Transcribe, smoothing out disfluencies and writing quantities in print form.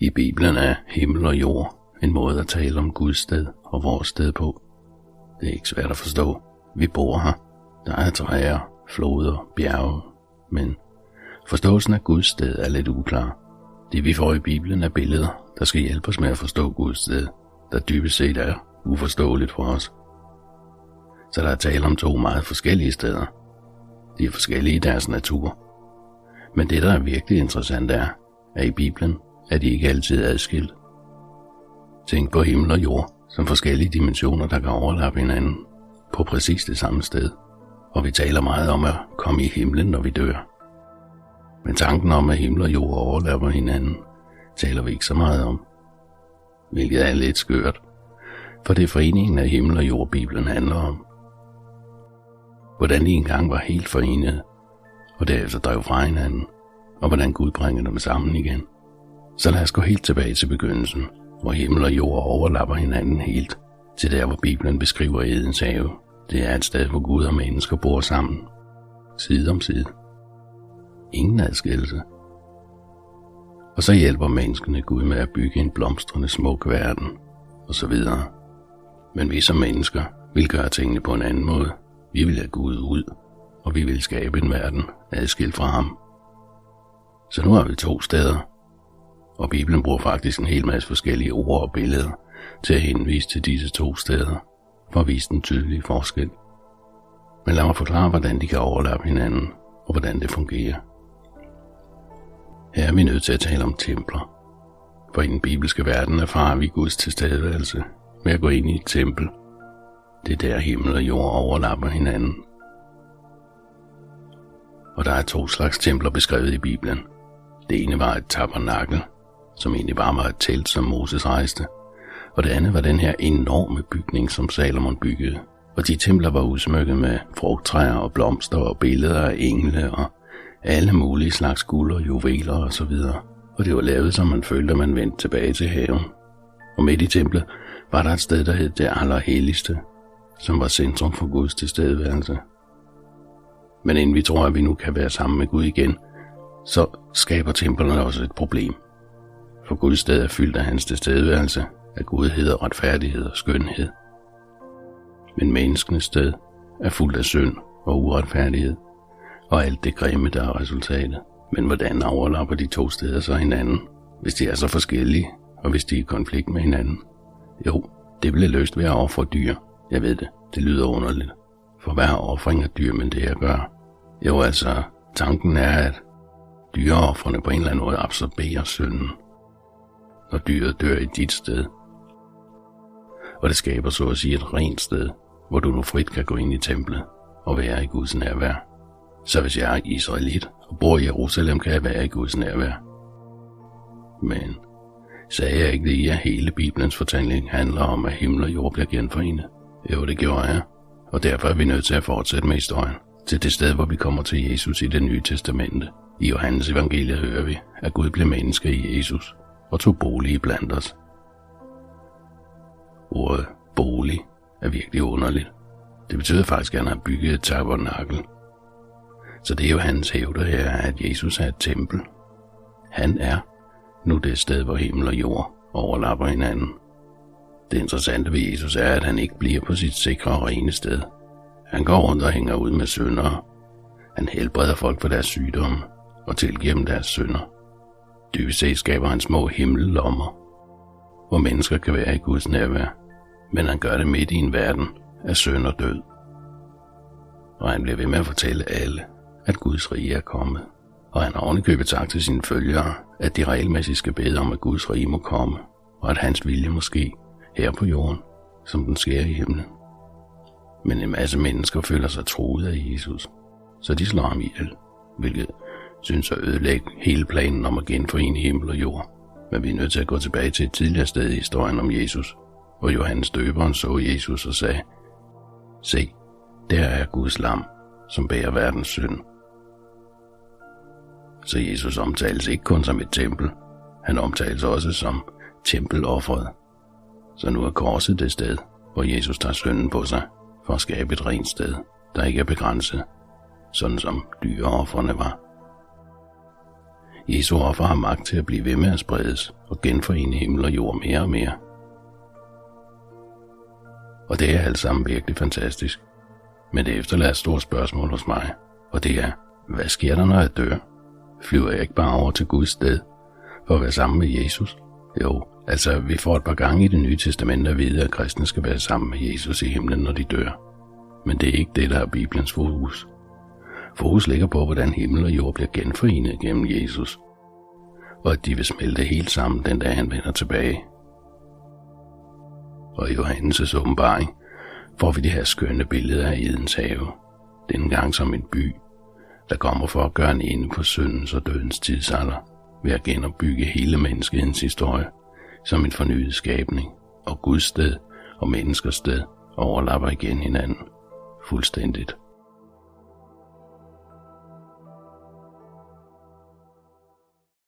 I Bibelen er himmel og jord en måde at tale om Guds sted og vores sted på. Det er ikke svært at forstå. Vi bor her. Der er træer, floder, bjerge, men forståelsen af Guds sted er lidt uklar. Det vi får i Bibelen er billeder, der skal hjælpe os med at forstå Guds sted, der dybest set er uforståeligt for os. Så der er tale om to meget forskellige steder. De er forskellige i deres natur. Men det, der er virkelig interessant er, at i Bibelen er de ikke altid adskilt. Tænk på himmel og jord som forskellige dimensioner, der kan overlappe hinanden på præcis det samme sted. Og vi taler meget om at komme i himlen, når vi dør. Men tanken om, at himmel og jord overlapper hinanden, taler vi ikke så meget om. Hvilket er lidt skørt, for det er foreningen af himmel og jord, Bibelen handler om. Hvordan de engang var helt forenede, og derefter drev fra hinanden, og hvordan Gud bringer dem sammen igen. Så lad os gå helt tilbage til begyndelsen, hvor himmel og jord overlapper hinanden helt, til der hvor Bibelen beskriver Edens have. Det er et sted, hvor Gud og mennesker bor sammen, side om side. Ingen adskillelse. Og så hjælper menneskene Gud med at bygge en blomstrende smuk verden, og så videre. Men vi som mennesker vil gøre tingene på en anden måde. Vi vil have Gud ud, og vi vil skabe en verden adskilt fra ham. Så nu har vi to steder, og Bibelen bruger faktisk en hel masse forskellige ord og billeder til at henvise til disse to steder, for at vise den tydelige forskel. Men lad mig forklare, hvordan de kan overlappe hinanden, og hvordan det fungerer. Her er vi nødt til at tale om templer, for i den bibelske verden erfarer vi Guds tilstedeværelse med at gå ind i et tempel. Det er der himmel og jord overlapper hinanden. Og der er to slags templer beskrevet i Bibelen. Det ene var et tabernakel, som egentlig bare var et telt, som Moses rejste. Og det andet var den her enorme bygning, som Salomon byggede. Og de templer var udsmykket med frugttræer og blomster og billeder af engle og alle mulige slags guld og juveler og så videre. Og det var lavet, som man følte, at man vendte tilbage til haven. Og midt i templet var der et sted, der hed det allerhelligste, som var centrum for Guds tilstedeværelse. Men inden vi tror, at vi nu kan være sammen med Gud igen, så skaber templerne også et problem. For Guds sted er fyldt af hans tilstedeværelse, af godhed og retfærdighed og skønhed. Men menneskenes sted er fuldt af synd og uretfærdighed, og alt det grimme, der er resultatet. Men hvordan overlapper de to steder så hinanden, hvis de er så forskellige, og hvis de er i konflikt med hinanden? Jo, det bliver løst ved at ofre dyr. Jeg ved det, det lyder underligt. For hvad har offring af dyr med det at gøre? Jo, altså, tanken er, at dyreoffrene på en eller anden måde absorberer synden, når dyret dør i dit sted. Og det skaber så at sige et rent sted, hvor du nu frit kan gå ind i templet og være i Guds nærvær. Så hvis jeg er israelit og bor i Jerusalem, kan jeg være i Guds nærvær. Men sagde jeg ikke lige, at hele Bibelens fortælling handler om, at himmel og jord bliver genforenet? Jo, det gjorde jeg. Og derfor er vi nødt til at fortsætte med historien til det sted, hvor vi kommer til Jesus i det nye testamente. I Johannes evangeliet hører vi, at Gud blev menneske i Jesus og tog bolig blandt os. Ordet bolig er virkelig underligt. Det betyder faktisk, at han har bygget et tabernakel. Så det er jo hans hævder her, at Jesus er et tempel. Han er nu det sted, hvor himmel og jord overlapper hinanden. Det interessante ved Jesus er, at han ikke bliver på sit sikre og rene sted. Han går rundt og hænger ud med syndere. Han helbreder folk for deres sygdomme og tilgiver dem deres synder. Dybest set skaber han små himmellommer, hvor mennesker kan være i Guds nærvær. Men han gør det midt i en verden af synd og død. Og han bliver ved med at fortælle alle, at Guds rige er kommet. Og han har ovenikøbet sagt til sine følgere, at de regelmæssigt skal bede om, at Guds rige må komme, og at hans vilje må ske her på jorden, som den sker i himlen. Men en masse mennesker føler sig truet af Jesus, så de slår ham ihjel, hvilket synes at ødelægge hele planen om at genforene himmel og jord. Men vi er nødt til at gå tilbage til et tidligere sted i historien om Jesus, hvor Johannes døberen så Jesus og sagde: Se, der er Guds lam, som bærer verdens synd. Så Jesus omtales ikke kun som et tempel, han omtales også som tempelofferet. Så nu er korset det sted, hvor Jesus tager synden på sig for at skabe et rent sted, der ikke er begrænset, sådan som dyreofferne var. Jesu offer har magt til at blive ved med at spredes og genforene himmel og jord mere og mere. Og det er alt sammen virkelig fantastisk. Men det efterlader et stort spørgsmål hos mig, og det er, hvad sker der, når jeg dør? Flyver jeg ikke bare over til Guds sted for at være sammen med Jesus? Jo, altså vi får et par gange i Det Nye Testamente at vide, at kristne skal være sammen med Jesus i himlen, når de dør. Men det er ikke det, der er Bibelens fokus. Fokus ligger på, hvordan himmel og jord bliver genforenet gennem Jesus, og at de vil smelte helt sammen, den dag han vender tilbage. Og i Johannes' åbenbaring får vi de her skønne billeder af Edens have, denne gang som en by, der kommer for at gøre en ende på syndens og dødens tidsalder, ved at genopbygge hele menneskehedens historie som en fornyet skabning, og Guds sted og menneskers sted overlapper igen hinanden fuldstændigt.